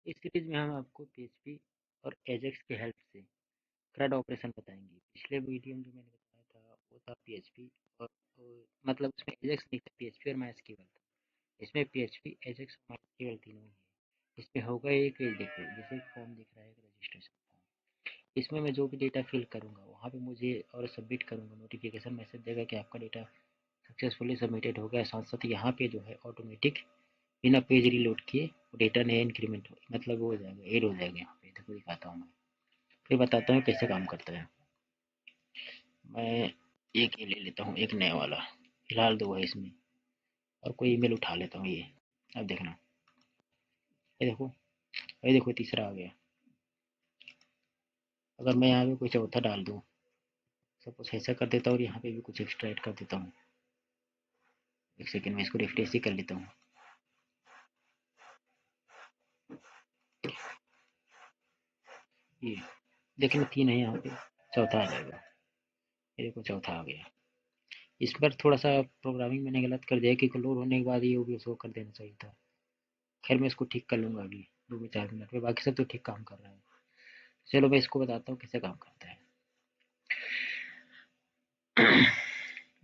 इस सीरीज में हम आपको पीएचपी और एजेक्स की हेल्प से CRUD ऑपरेशन बताएंगे। पिछले वीडियो में जो मैंने बताया था वो था पीएचपी और मतलब उसमें एजेक्स नहीं था, पीएचपी और माइस्क्यूएल था। इसमें पीएचपी एजेक्स और माइस्क्यूएल तीनों ही है। इसमें होगा एक देखो जैसे फॉर्म दिख रहा है रजिस्ट्रेशन फॉर्म, इसमें मैं जो भी डेटा फिल करूंगा वहाँ पे मुझे और सबमिट करूंगा नोटिफिकेशन मैसेज देगा कि आपका डेटा सक्सेसफुली सबमिटेड हो गया। साथ साथ यहाँ पे जो है ऑटोमेटिक बिना पेज रीलोड किए डेटा नया इंक्रीमेंट हो मतलब वो हो जाएगा, ऐड हो जाएगा। यहाँ पे देखो दिखाता हूँ मैं, फिर बताता हूँ कैसे काम करता है। मैं एक ये ले लेता हूँ, एक नया वाला, फिलहाल दो है इसमें, और कोई ईमेल उठा लेता हूँ ये। अब देखना, ये देखो तीसरा आ गया। अगर मैं यहाँ पे कोई चौथा डाल दूँ, सपोज ऐसा कर देता हूँ और यहाँ पे भी कुछ एक्स्ट्रा ऐड कर देता हूँ। एक सेकेंड में इसको रिफ्रेश ही कर लेता हूँ। ये देखिए तीन है यहाँ पे, चौथा आ जाएगा। ये देखो चौथा आ गया। इस पर थोड़ा सा प्रोग्रामिंग मैंने गलत कर दिया कि लोड होने के बाद ये भी शो कर देना चाहिए था। खैर मैं इसको ठीक कर लूँगा अभी 2 4 मिनट में, बाकी सब तो ठीक काम कर रहा है। चलो मैं इसको बताता हूँ कैसे काम करता है।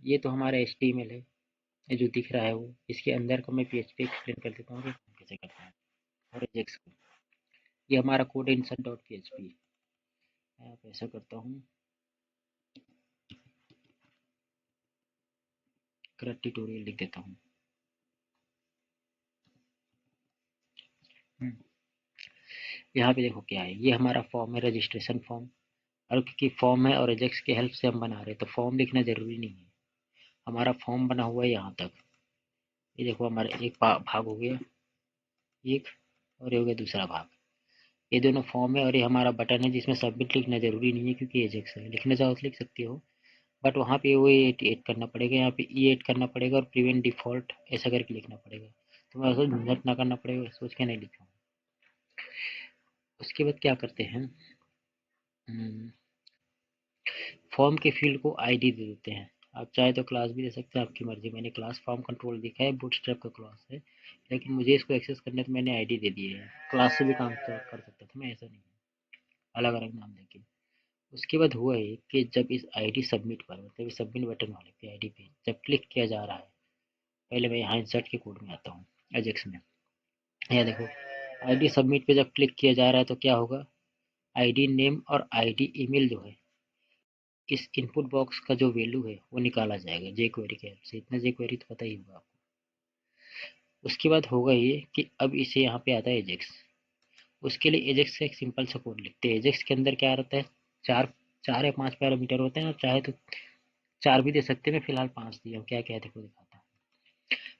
ये तो हमारा HTML है, ये जो दिख रहा है वो, इसके अंदर का मैं PHP एक्सप्लेन कर देता हूँ कि काम कैसे करता है। और एजेक्स को, ये हमारा कोड इंसर्ट डॉट PHP है। मैं आप ऐसा करता हूँ, करंट ट्यूटोरियल लिख देता हूँ। यहाँ पे देखो क्या है, ये हमारा फॉर्म है, रजिस्ट्रेशन फॉर्म। और क्योंकि फॉर्म है और एजेक्स की हेल्प से हम बना रहे हैं तो फॉर्म लिखना जरूरी नहीं है। हमारा फॉर्म बना हुआ है यहाँ तक। ये देखो हमारा एक भाग हो गया, एक, और ये हो गया दूसरा भाग। ये दोनों फॉर्म है और ये हमारा बटन है जिसमें सबमिट लिखना जरूरी नहीं है क्योंकि एजेक्स है। लिखना चाहो तो लिख सकते हो, बट वहाँ पे वो एड करना पड़ेगा, यहाँ पे ई एड करना पड़ेगा और प्रिवेंट डिफॉल्ट ऐसा करके लिखना पड़ेगा। तो मैं उसको झंझट ना करना पड़ेगा सोच के नहीं लिखा। उसके बाद क्या करते हैं, फॉर्म के फील्ड को आईडी दे देते हैं। आप चाहे तो क्लास भी दे सकते हैं, आपकी मर्जी। मैंने क्लास फॉर्म कंट्रोल दिखा है, बूटस्ट्रैप का क्लास है, लेकिन मुझे इसको एक्सेस करने तो मैंने आईडी दे दी है। क्लास से भी काम कर सकता था मैं, ऐसा नहीं है, अलग अलग नाम देके। उसके बाद हुआ है कि जब इस आईडी सबमिट पर मतलब इस सबमिट बटन वाले पे आईडी पे जब क्लिक किया जा रहा है, पहले मैं यहाँ इंसर्ट के कोड में आता हूँ, एजेक्स में। यहाँ देखो आईडी सबमिट पे जब क्लिक किया जा रहा है तो क्या होगा, आईडी नेम और आईडी ईमेल जो है इस इनपुट बॉक्स का जो वैल्यू है वो निकाला जाएगा जेक्वेरी के हेल्प से। इतना जेक्वेरी तो पता ही होगा आपको। उसके बाद होगा ये कि अब इसे यहाँ पे आता है एजेक्स। उसके लिए एजेक्स का एक सिंपल सा कोड लिखते हैं। एजेक्स के अंदर क्या रहता है, चार 4 या 5 पैरामीटर होते हैं, और चाहे तो 4 भी दे सकते हैं। मैं फिलहाल 5 दिया हूँ, क्या क्या है देखो दिखाता हूँ।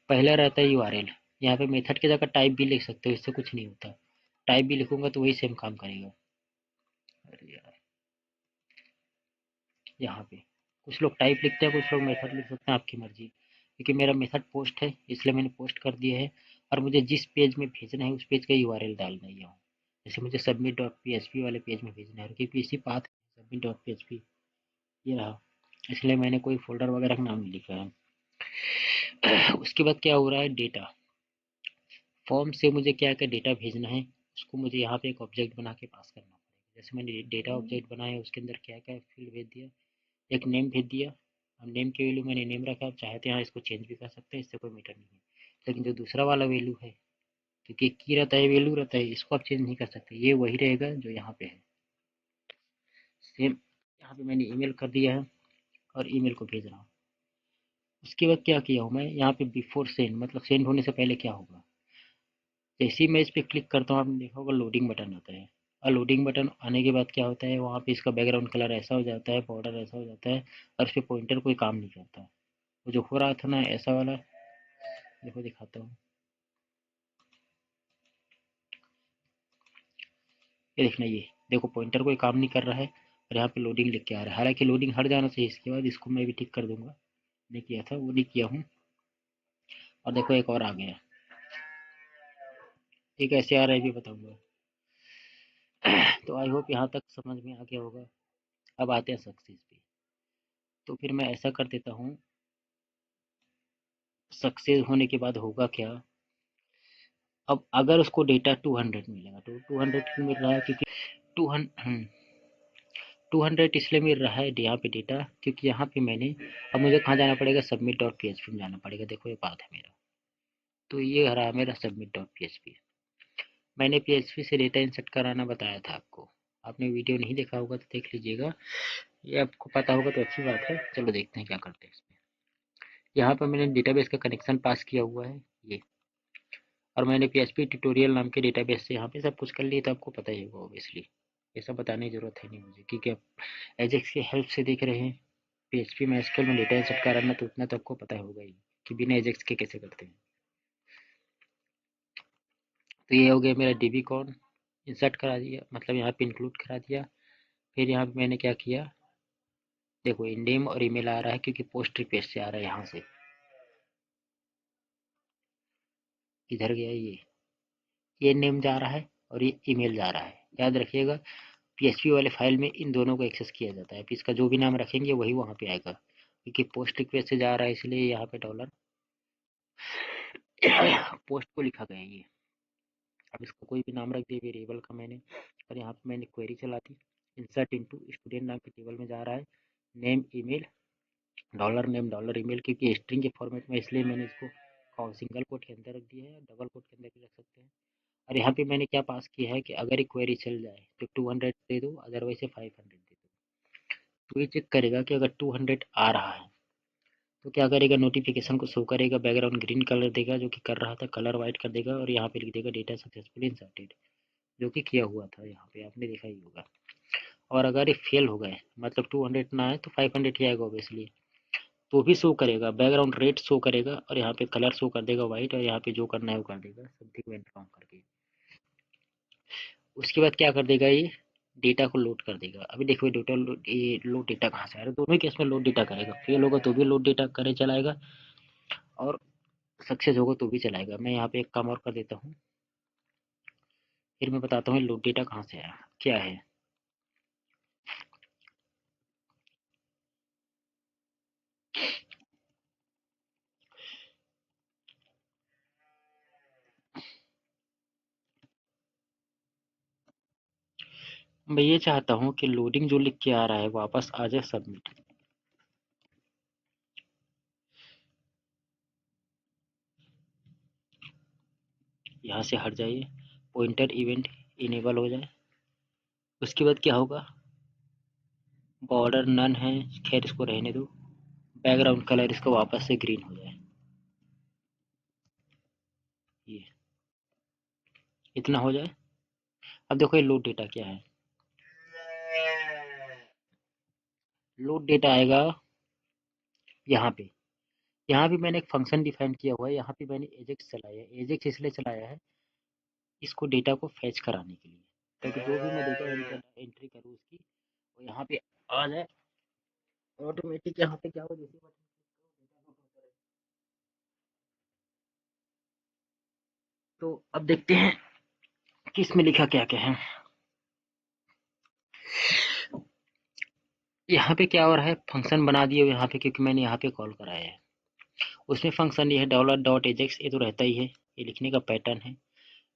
पहला रहता है यूआरएल। यहाँ पे मेथड की जगह टाइप भी लिख सकते हो, इससे कुछ नहीं होता। टाइप भी लिखूंगा तो वही सेम काम करेगा। अरे यार, यहाँ पे कुछ लोग टाइप लिखते हैं, कुछ लोग मेथड लिख सकते हैं, आपकी मर्जी। क्योंकि मेरा मेथड पोस्ट है इसलिए मैंने पोस्ट कर दिया है, और मुझे जिस पेज में भेजना है उस पेज का यूआरएल डालना है यहाँ। जैसे मुझे सबमिट डॉट पीएचपी वाले पेज में भेजना है क्योंकि इसी पाथ सबमिट डॉट पीएचपी ये रहा, इसलिए मैंने कोई फोल्डर वगैरह का नाम नहीं लिखा है। उसके बाद क्या हो रहा है, डेटा फॉर्म से मुझे क्या क्या डेटा भेजना है उसको मुझे यहाँ पे एक ऑब्जेक्ट बना के पास करना पड़ेगा। जैसे मैंने डेटा ऑब्जेक्ट बनाया उसके अंदर क्या क्या फील्ड भेज दिया, एक नेम भेज दिया। अब नेम की वैल्यू मैंने नेम रखा, आप चाहे तो यहाँ इसको चेंज भी कर सकते हैं, इससे कोई मैटर नहीं है। लेकिन जो दूसरा वाला वैल्यू है, क्योंकि की रहता है वैल्यू रहता है, इसको आप चेंज नहीं कर सकते, ये वही रहेगा जो यहाँ पे है सेम। यहाँ पे मैंने ईमेल कर दिया है और ईमेल को भेज रहा हूँ। उसके बाद क्या किया हूँ मैं, यहाँ पे बिफोर सेंड मतलब सेंड होने से पहले क्या होगा, जैसे ही मैं इस पर क्लिक करता हूँ आपने देखा होगा लोडिंग बटन आता है। और लोडिंग बटन आने के बाद क्या होता है, वहाँ पे इसका बैकग्राउंड कलर ऐसा हो जाता है, बॉर्डर ऐसा हो जाता है, और इस पर पॉइंटर कोई काम नहीं करता। वो जो हो रहा था ना ऐसा वाला, देखो दिखाता हूँ, ये देखना, ये देखो पॉइंटर कोई काम नहीं कर रहा है और यहाँ पे लोडिंग लिख के आ रहा है। हालांकि लोडिंग हट जाना चाहिए, इसके बाद इसको मैं भी ठीक कर दूंगा। नहीं किया था वो नहीं किया हूँ। और देखो एक और आ गया, ये कैसे आ रहा है भी बताऊंगा। तो आई होप यहाँ तक समझ में आ गया होगा। अब आते हैं सक्सेस पे। तो फिर मैं ऐसा कर देता हूँ, सक्सेस होने के बाद होगा क्या, अब अगर उसको डेटा 200 मिलेगा तो 200 क्यों मिल रहा है, क्योंकि 200 200 इसलिए मिल रहा है यहाँ पे डेटा, क्योंकि यहाँ पे मैंने, अब मुझे कहाँ जाना पड़ेगा, सबमिट डॉट पी में जाना पड़ेगा। देखो ये पाथ है मेरा, तो ये रहा मेरा सबमिट डॉट पी। मैंने पी से डेटा इंसर्ट कराना बताया था आपको, आपने वीडियो नहीं देखा होगा तो देख लीजिएगा, ये आपको पता होगा तो अच्छी बात है। चलो देखते हैं क्या करते हैं इसमें। यहाँ पर मैंने डेटाबेस का कनेक्शन पास किया हुआ है ये, और मैंने पी ट्यूटोरियल नाम के डेटाबेस से यहाँ पे सब कुछ कर लिया, तो आपको पता ही होगा ऑब्वियसली, ये सब बताने की जरूरत है नहीं मुझे, क्योंकि आप एजेक्स की हेल्प से देख रहे हैं। पीएचपी में एसक्यूएल में डेटा इंसर्ट कराना तो उतना तो आपको पता होगा ही कि बिना एजेक्स के कैसे करते हैं। तो ये हो गया मेरा डीबी कॉन इंसर्ट करा दिया, मतलब यहाँ पे इंक्लूड करा दिया। फिर यहाँ पे मैंने क्या किया, देखो नेम और ईमेल आ रहा है क्योंकि पोस्ट रिक्वेस्ट से आ रहा है, यहाँ से इधर गया, ये नेम जा रहा है और ये ईमेल जा रहा है। याद रखिएगा पीएचपी वाले फाइल में इन दोनों को एक्सेस किया जाता है, इसका जो भी नाम रखेंगे वही वहाँ पे आएगा, क्योंकि पोस्ट रिक्वेस्ट से जा रहा है इसलिए यहाँ पे डॉलर पोस्ट को लिखा गया है ये। अब इसको कोई भी नाम रख दिया वेरिएबल का मैंने, और यहाँ पे मैंने क्वेरी चला दी, इंसर्ट इनटू स्टूडेंट नाम के टेबल में जा रहा है, name email dollar name dollar email, क्योंकि स्ट्रिंग के फॉर्मेट में इसलिए मैंने इसको सिंगल कोट के अंदर रख दिया है, डबल कोट के अंदर भी रख सकते हैं। और यहाँ पे मैंने क्या पास किया है कि अगर एक क्वेरी चल जाए तो 200 दे दो, अदरवाइज 500 दे दो। तो ये चेक करेगा कि अगर 200 आ रहा है तो क्या करेगा, नोटिफिकेशन को शो करेगा, बैकग्राउंड ग्रीन कलर देगा जो कि कर रहा था, कलर वाइट कर देगा, और यहाँ पे लिख देगा डेटा सक्सेसफुली इंसर्टेड, जो कि किया हुआ था, यहाँ पे आपने देखा ही होगा। और अगर ये फेल हो गए, मतलब 200 ना आए तो 500 ही आएगा ऑब्वियसली, तो भी शो करेगा, बैकग्राउंड रेड शो करेगा, और यहाँ पे कलर शो कर देगा वाइट, और यहाँ पे जो करना है वो कर देगा, समथिंग वेंट रॉन्ग करके। उसके बाद क्या कर देगा, ये डेटा को लोड कर देगा। अभी देखो डेटा ये लोड डेटा कहाँ से आ रहा है, दोनों केस में लोड डेटा करेगा, फेल होगा तो भी लोड डेटा करे चलाएगा, और सक्सेस होगा तो भी चलाएगा। मैं यहाँ पे एक काम और कर देता हूँ, फिर मैं बताता हूँ लोड डेटा कहाँ से आया क्या है। मैं ये चाहता हूँ कि लोडिंग जो लिख के आ रहा है वापस आ जाए सबमिट। यहाँ से हट जाइए, पॉइंटर इवेंट इनेबल हो जाए। उसके बाद क्या होगा, बॉर्डर नन है, खैर इसको रहने दो, बैकग्राउंड कलर इसका वापस से ग्रीन हो जाए, ये इतना हो जाए। अब देखो ये लोड डेटा क्या है, लोड डेटा आएगा यहाँ पे। यहाँ भी मैंने एक फंक्शन डिफाइन किया हुआ है, यहाँ पे मैंने एजेक्स चलाया है, एजेक्स इसलिए चलाया है इसको डेटा को फैच कराने के लिए, ताकि जो भी मैं डेटा एंट्री करूँ उसकी वो यहाँ पे आ जाए ऑटोमेटिक। यहाँ पे क्या हो, जैसे बटन तो अब देखते हैं कि इसमें लिखा क्या क्या है। यहाँ पे क्या हो रहा है, फंक्शन बना दिए यहाँ पे, क्योंकि मैंने यहाँ पे कॉल कराया है। उसमें फंक्शन ये है डॉलर डॉट एजेक्स, ये तो रहता ही है, ये लिखने का पैटर्न है।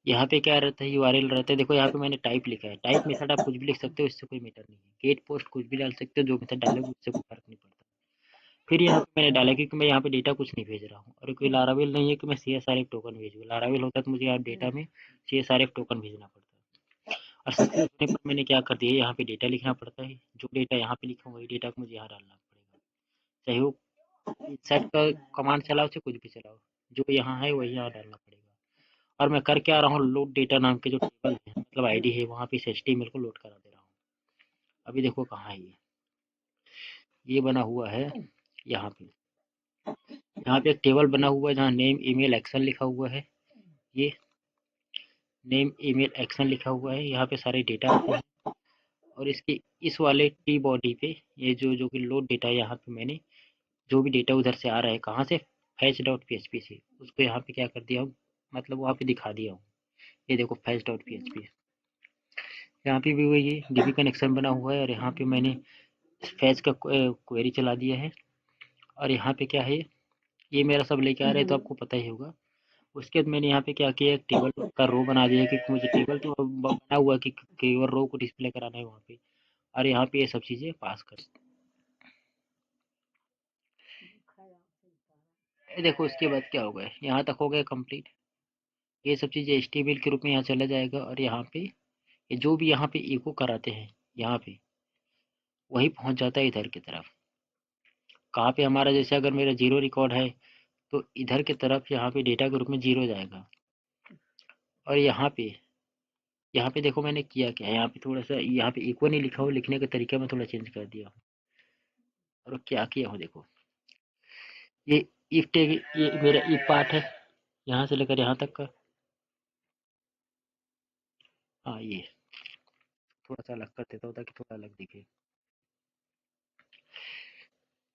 यहाँ पे क्या रहता है, यूआरएल रहता है। देखो यहाँ पे मैंने टाइप लिखा है, टाइप मेथड आप कुछ भी लिख सकते हो, इससे कोई मैटर नहीं है। गेट पोस्ट कुछ भी डाल सकते हो, जो मेथड डालोगे उससे कोई फर्क नहीं पड़ता। फिर यहाँ पे मैंने डाला क्योंकि मैं यहाँ पे डेटा कुछ नहीं भेज रहा हूँ, और कोई लारावेल नहीं है कि मैं CSRF टोकन भेजूँ। लारावेल होता तो मुझे यहाँ डेटा में CSRF टोकन भेजना पड़ता। और सक्सेस होने पर मैंने क्या कर दिया, यहाँ पे डेटा लिखना पड़ता है, जो डेटा यहाँ पे लिखा वही डेटा को मुझे यहाँ डालना पड़ेगा, चाहे वो सेट का कमांड चलाओ चाहे कुछ भी चलाओ, जो यहाँ है वही यहाँ डालना पड़ेगा। और मैं कर क्या रहा हूँ, लोड डेटा नाम के जो टेबल है, मतलब आईडी है, वहाँ पे इस HTML को लोड करा दे रहा हूँ। अभी देखो कहाँ है ये बना हुआ है यहाँ पे, यहाँ पे एक टेबल बना हुआ है जहाँ नेम ईमेल एक्शन लिखा हुआ है, ये नेम ईमेल एक्शन लिखा हुआ है, यहाँ पे सारे डेटा आते हैं। और इसके इस वाले टी बॉडी पे ये जो कि लोड डेटा है, यहाँ पे मैंने जो भी डेटा उधर से आ रहा है, कहाँ से, फैच डॉट पी से, उसको यहाँ पे क्या कर दिया हूँ, मतलब वहाँ पे दिखा दिया हूँ। ये देखो फैच डॉट पी, यहाँ पे भी वही डीबी कनेक्शन बना हुआ है, और यहाँ पे मैंने फैच का क्वेरी चला दिया है। और यहाँ पे क्या है, ये मेरा सब लेके आ रहे हैं तो आपको पता ही होगा। उसके बाद मैंने यहाँ पे क्या किया, एक टेबल का रो बना दिया, क्योंकि मुझे टेबल तो बना हुआ कि केवल रो को डिस्प्ले कराना है वहाँ पे, और यहाँ पे ये सब चीज़ें पास कर। देखो उसके बाद क्या होगा, यहाँ तक हो गया कंप्लीट। ये सब चीज़ें एचटीएमएल के रूप में यहाँ चला जाएगा, और यहाँ पे ये जो भी यहाँ पे इको कराते हैं यहाँ पे वही पहुँच जाता है इधर की तरफ। कहाँ पे हमारा, जैसे अगर मेरा जीरो रिकॉर्ड है तो इधर की तरफ यहाँ पे डेटा के रूप में जीरो जाएगा। और यहाँ पे देखो मैंने किया क्या है, यहाँ पे थोड़ा सा यहाँ पे इको नहीं लिखा हो, लिखने का तरीका मैं थोड़ा चेंज कर दिया हूँ। और क्या किया हो देखो, ये इफ टैग, ये मेरा इफ पार्ट है यहाँ से लेकर यहाँ तक का। हाँ ये थोड़ा सा अलग कर देता हूँ ताकि थोड़ा अलग दिखे।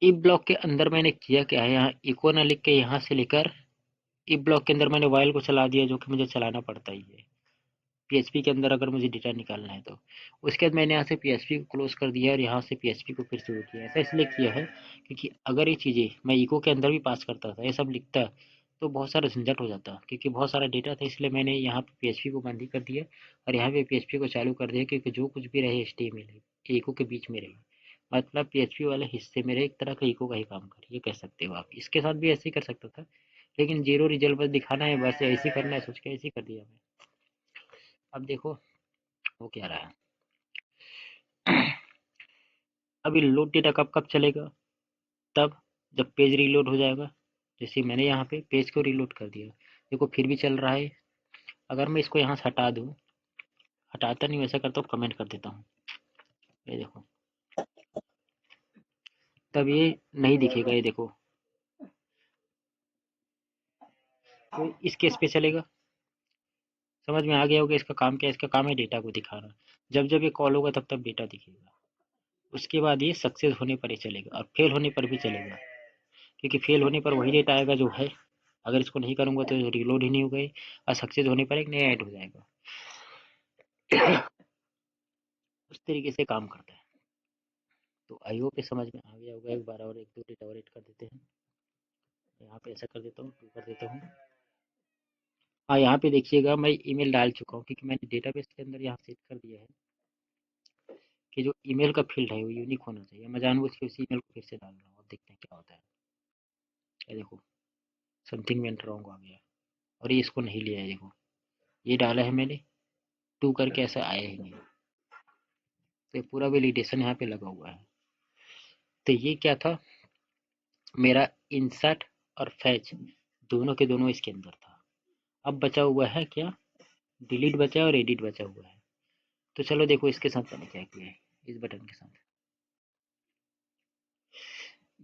इफ ब्लॉक के अंदर मैंने किया क्या है, यहाँ इको ना लिख के यहाँ से लेकर इफ ब्लॉक के अंदर मैंने वाइल को चला दिया, जो कि मुझे चलाना पड़ता ही है पीएचपी के अंदर अगर मुझे डेटा निकालना है तो। उसके बाद मैंने यहाँ से पीएचपी को क्लोज कर दिया और यहाँ से पीएचपी को फिर शुरू किया। ऐसा इसलिए किया है क्योंकि अगर ये चीज़ें मैं इको के अंदर भी पास करता था, ये सब लिखता, तो बहुत सारा झंझट हो जाता, क्योंकि बहुत सारा डेटा था। इसलिए मैंने यहाँ पे पीएचपी को बंद ही कर दिया और यहाँ पे पीएचपी को चालू कर दिया, क्योंकि जो कुछ भी रहे एचटीएमएल इको के बीच में रहे, मतलब पीएचपी वाले हिस्से में रहे, एक तरह का इको का ही काम करे, ये कह सकते हो आप। इसके साथ भी ऐसे ही कर सकता था, लेकिन जीरो रिजल्ट बस दिखाना है, बस ऐसे ही करना है सोच के ऐसे ही कर दिया मैं। अब देखो वो क्या रहा है। अभी लोड डेटा कब कब चलेगा, तब जब पेज रीलोड हो जाएगा। जैसे मैंने यहाँ पे पेज को रीलोड कर दिया, देखो फिर भी चल रहा है। अगर मैं इसको यहाँ से हटा दूँ, हटाता नहीं, वैसा करता हूँ कमेंट कर देता हूँ, ये देखो तब ये नहीं दिखेगा, ये देखो। तो इस केस पे चलेगा, समझ में आ गया होगा इसका काम क्या है। इसका काम है डेटा को दिखाना, जब जब ये कॉल होगा तब तब डेटा दिखेगा। उसके बाद ये सक्सेस होने पर ही चलेगा और फेल होने पर भी चलेगा, क्योंकि फेल होने पर वही डेटा आएगा जो है। अगर इसको नहीं करूँगा तो रीलोड ही नहीं होगा, और सक्सेस होने पर एक नया ऐड हो जाएगा। उस तरीके से काम करता है। तो आई होप समझ में आ गया होगा। एक बार और एक दो डेटा और ऐड कर देते हैं। यहाँ पे ऐसा कर देता हूँ, 2 कर देता हूँ। हाँ यहाँ पे देखिएगा मैं ईमेल डाल चुका हूँ, क्योंकि मैंने डेटाबेस के अंदर यहाँ सेट कर दिया है कि जो ईमेल का फील्ड है वो यूनिक होना चाहिए। मैं जानबूझ के उसी ईमेल को फिर से डाल रहा हूँ, अब देखते हैं क्या होता है। ये देखो समथिंग वेंट रॉन्ग आ गया, और ये इसको नहीं लिया है। देखो ये डाला है मैंने 2 करके, ऐसा आया ही नहीं। तो ये पूरा वैलिडेशन यहाँ पे लगा हुआ है। तो ये क्या था, मेरा इंसर्ट और फैच दोनों के दोनों इसके अंदर था। अब बचा हुआ है क्या, डिलीट बचा है और एडिट बचा हुआ है। तो चलो देखो इसके साथ मैंने क्या किया है, इस बटन के साथ।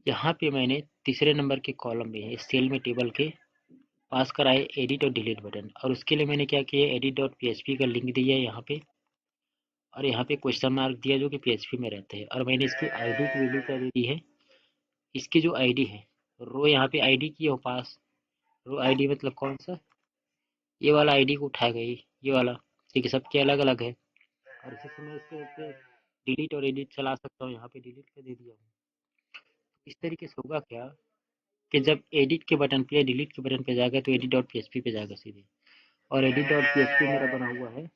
यहाँ पे मैंने तीसरे नंबर के कॉलम में इस सेल में टेबल के पास कराए एडिट और डिलीट बटन, और उसके लिए मैंने क्या किया, एडिट डॉट पीएचपी का लिंक दिया है यहाँ पे, और यहाँ पे क्वेश्चन मार्क दिया जो कि पीएचपी में रहते हैं। और मैंने इसकी आईडी की वैल्यू क्या दे दी है, इसकी जो आईडी है, रो यहाँ पे आईडी की हो पास, रो आईडी मतलब कौन सा, ये वाला आईडी को उठाएगा, ये वाला, ठीक है, सबके अलग अलग है। और इसी से मैं इसके ऊपर डिलीट और एडिट चला सकता हूँ, यहाँ पे डिलीट कर दे दिया हूँ। इस तरीके से होगा क्या कि जब एडिट के बटन पे या डिलीट के बटन पे जाएगा तो एडिट डॉट पीएचपी पे जाएगा सीधे, और एडिट डॉट पीएचपी मेरा बना हुआ है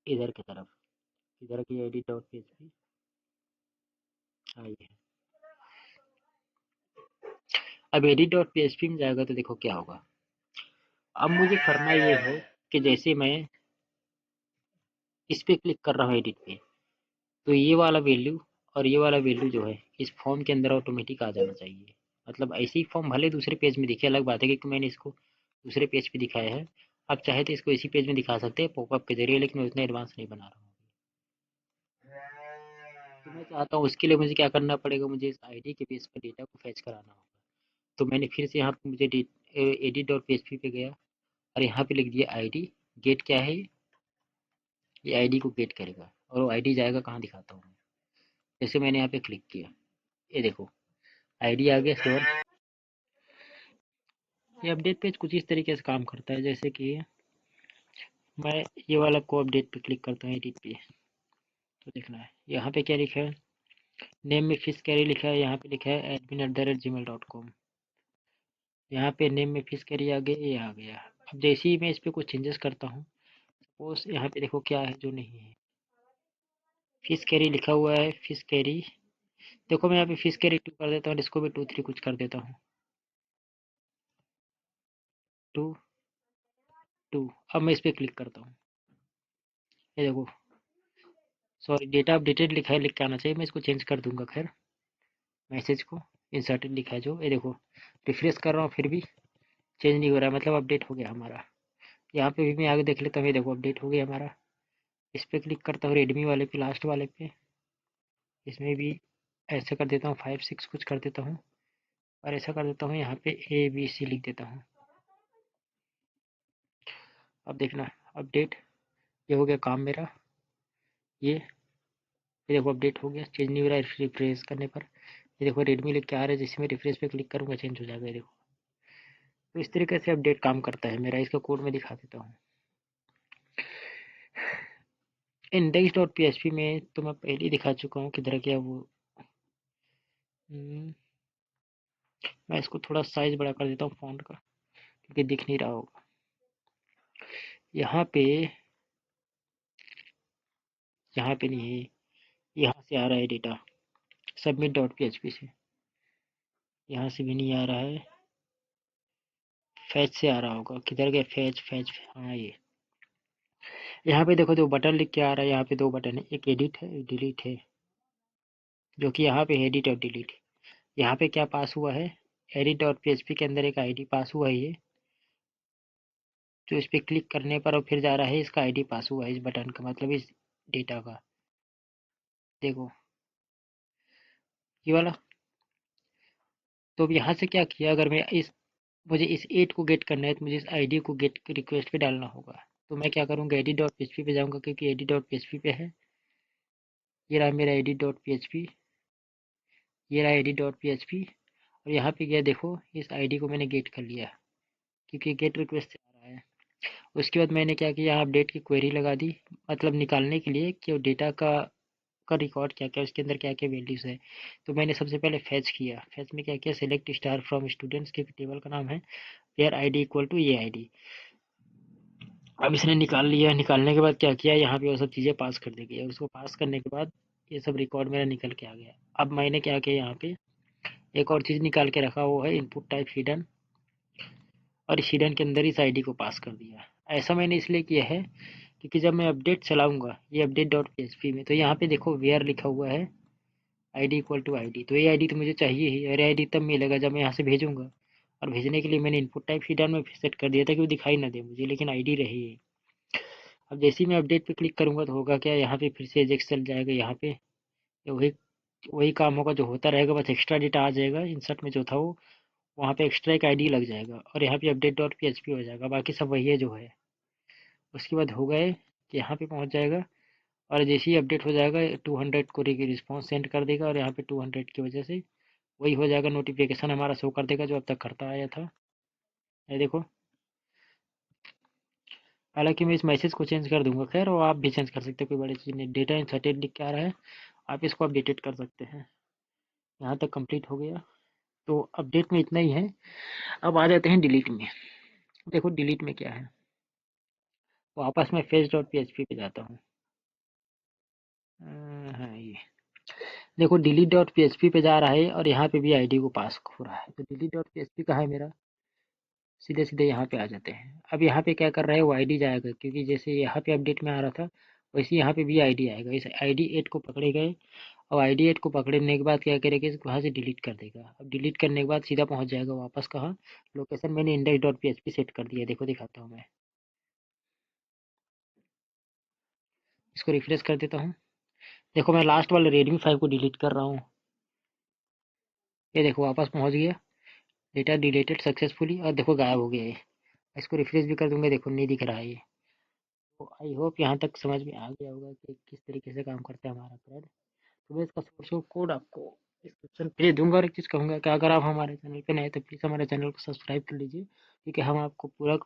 इधर की तरफ, इधर की एडिट डॉट पीएचपी आई है। अब एडिट डॉट पीएचपी में जाएगा तो देखो क्या होगा। अब मुझे करना ये है कि जैसे मैं इस पे क्लिक कर रहा हूँ एडिट पे, तो ये वाला वैल्यू और ये वाला वैल्यू जो है इस फॉर्म के अंदर ऑटोमेटिक आ जाना चाहिए। मतलब ऐसे ही फॉर्म भले दूसरे पेज में दिखे, अलग बात है कि मैंने इसको दूसरे पेज पे दिखाया है। आप चाहे तो इसको इसी पेज में दिखा सकते हैं पॉपअप के जरिए, लेकिन मैं उतना एडवांस नहीं बना रहा हूँ। तो मैं चाहता हूँ उसके लिए मुझे क्या करना पड़ेगा, मुझे इस आईडी के बेस पर डेटा को फैच कराना होगा। तो मैंने फिर से यहाँ पे मुझे एडिट डॉट पीएचपी पे गया और यहाँ पे लिख दिया आईडी। गेट क्या है, ये आईडी को गेट करेगा, और वो आईडी जाएगा कहाँ दिखाता हूँ मैं। जैसे मैंने यहाँ पे क्लिक किया, ये देखो आईडी आ गया स्टोर। ये अपडेट पेज कुछ इस तरीके से काम करता है, जैसे कि मैं ये वाला को अपडेट पे क्लिक करता हूँ एडिट पे, तो देखना है यहाँ पे क्या लिखा है, नेम में फिश कैरी लिखा है, यहाँ पे लिखा है admin@gmail.com। यहाँ पे नेम में फिश कैरी आ गया, ये आ गया। अब जैसे ही मैं इस पे कुछ चेंजेस करता हूँ, सपोज यहाँ पे देखो क्या है जो नहीं है, फिश कैरी लिखा हुआ है, फिश कैरी। देखो मैं यहाँ पे फिश कैरी 2 कर देता हूँ, इसको भी 2 3 कुछ कर देता हूँ, 2 2। अब मैं इस पे क्लिक करता हूँ, ये देखो, सॉरी डेटा अपडेटेड लिखा है, लिख के आना चाहिए, मैं इसको चेंज कर दूंगा। खैर मैसेज को इंसर्टेड लिखा है जो, ये देखो रिफ्रेश कर रहा हूँ फिर भी चेंज नहीं हो रहा है, मतलब अपडेट हो गया हमारा। यहाँ पे भी मैं आगे देख लेता हूँ, ये देखो अपडेट हो गया हमारा। इस पे क्लिक करता हूँ, रेडमी वाले पे, लास्ट वाले पे, इसमें भी ऐसे कर देता हूँ, 5 6 कुछ कर देता हूँ, और ऐसा कर देता हूँ यहाँ पे ABC लिख देता हूँ। अब देखना अपडेट, ये हो गया काम मेरा। ये देखो अपडेट हो गया, चेंज नहीं हो रहा है रिफ्रेश करने पर। ये देखो रेडमी लिख के आ रहा है, जैसे मैं रिफ्रेश पे क्लिक करूँगा चेंज हो जाएगा, ये देखो। तो इस तरीके से अपडेट काम करता है मेरा, इसका कोड मैं दिखा देता हूँ। index.php में तो मैं पहले ही दिखा चुका हूँ किधर गया वो। मैं इसको थोड़ा साइज बड़ा कर देता हूँ फॉन्ट का, क्योंकि दिख नहीं रहा होगा। यहाँ पे नहीं है, यहाँ से आ रहा है डेटा submit.php से, यहाँ से भी नहीं आ रहा है, फैच से आ रहा होगा, किधर गया फैच फैच, हाँ ये। यहाँ पे देखो 2 बटन लिख के आ रहा है, यहाँ पे 2 बटन है, एक एडिट है एक डिलीट है, जो कि यहाँ पे एडिट और डिलीट। यहाँ पे क्या पास हुआ है, edit.php के अंदर एक आईडी पास हुआ है ये, जो इस पे क्लिक करने पर और फिर जा रहा है, इसका आईडी पास हुआ है इस बटन का, मतलब इस डेटा का। देखो ये वाला। तो अब यहाँ से क्या किया, अगर मैं इस, मुझे इस 8 को गेट करना है, तो मुझे इस आईडी को गेट रिक्वेस्ट पे डालना होगा। तो मैं क्या करूँगा, edit.php पे जाऊँगा, क्योंकि edit.php पे है। ये रहा मेरा edit.php, ये रहा edit.php, और यहाँ पे गया, देखो इस आईडी को मैंने गेट कर लिया, क्योंकि गेट रिक्वेस्ट से आ रहा है। उसके बाद मैंने क्या किया, अपडेट की क्वेरी लगा दी, मतलब निकालने के लिए कि डेटा का रिकॉर्ड क्या क्या, उसके अंदर क्या क्या वैल्यूज़ है। तो मैंने सबसे पहले फैच किया, फैच में क्या किया, सेलेक्ट स्टार फ्रॉम स्टूडेंट्स के टेबल का नाम है वेयर आईडी इक्वल टू ये आईडी। अब इसने निकाल लिया, निकालने के बाद क्या किया, यहाँ पे वो सब चीज़ें पास कर दी गई, उसको पास करने के बाद ये सब रिकॉर्ड मेरा निकल के आ गया। अब मैंने क्या किया, यहाँ पे एक और चीज़ निकाल के रखा, वो है इनपुट टाइप हिडन, और इस हिडन के अंदर इस आईडी को पास कर दिया। ऐसा मैंने इसलिए किया है क्योंकि जब मैं अपडेट चलाऊंगा ये अपडेट डॉट पी में, तो यहाँ पे देखो वेयर लिखा हुआ है आईडी इक्वल टू आईडी, तो ये आईडी तो मुझे चाहिए ही, और आईडी तब मिलेगा जब मैं यहाँ से भेजूंगा। और भेजने के लिए मैंने इनपुट टाइप हिडन में सेट कर दिया था कि वो दिखाई ना दे मुझे, लेकिन आईडी रही है। अब जैसे ही मैं अपडेट पे क्लिक करूंगा तो होगा क्या, यहाँ पे फिर से एजेक्स चल जाएगा, यहाँ पे वही वही काम होगा जो होता रहेगा, बस एक्स्ट्रा डेटा आ जाएगा, इंसर्ट में जो था वो वहाँ पे एक्स्ट्रा एक आईडी लग जाएगा, और यहाँ पे अपडेट डॉट पी हो जाएगा, बाकी सब वही है जो है। उसके बाद हो गए कि यहाँ पे पहुँच जाएगा, और जैसे ही अपडेट हो जाएगा 200 को रिस्पॉन्स सेंड कर देगा, और यहाँ पे 200 की वजह से वही हो जाएगा, नोटिफिकेशन हमारा शो कर देगा जो अब तक करता आया था। ये देखो, हालांकि मैं इस मैसेज को चेंज कर दूंगा, खैर वो आप भी चेंज कर सकते हो, कोई बड़ी चीज़ नहीं। डेटा इंसर्टेड लिख के आ रहा है, आप इसको अपडेटेड कर सकते हैं। यहाँ तक कंप्लीट हो गया, तो अपडेट में इतना ही है। अब आ जाते हैं डिलीट में। देखो डिलीट में क्या है, वापस मैं फेस डॉट पी पे जाता हूँ। हाँ ये देखो डिलीट डॉट पी पे जा रहा है, और यहाँ पे भी आईडी को पास हो रहा है, तो डिलीट डॉट पी कहाँ है मेरा, सीधे सीधे यहाँ पे आ जाते हैं। अब यहाँ पे क्या कर रहा है, वो आईडी जाएगा, क्योंकि जैसे यहाँ पे अपडेट में आ रहा था, वैसे यहाँ पे भी आईडी आएगा। इस आईडी 8 को पकड़े गए, और आईडी 8 को पकड़ने के बाद क्या करेगा, इसको वहाँ से डिलीट कर देगा। अब डिलीट करने के बाद सीधा पहुँच जाएगा वापस कहाँ, लोकेशन मैंने इंडेक्स डॉट पी सेट कर दिया, देखो दिखाता हूँ मैं। इसको रिफ्रेश कर देता हूँ, देखो मैं लास्ट वाले रेडमी 5 को डिलीट कर रहा हूँ, ये देखो वापस पहुँच गया, डेटा डिलीटेड सक्सेसफुली, और देखो गायब हो गया ये। इसको रिफ्रेश भी कर दूंगा, देखो नहीं दिख रहा है ये। तो आई होप यहाँ तक समझ में आ गया होगा कि किस तरीके से काम करता है हमारा थ्रेड। तो मैं इसका सोर्स कोड आपको डिस्क्रिप्शन पे दूंगा, और एक चीज़ कहूँगा कि अगर आप हमारे चैनल पे नए हैं तो प्लीज़ हमारे चैनल को सब्सक्राइब कर लीजिए, क्योंकि हम आपको पूरा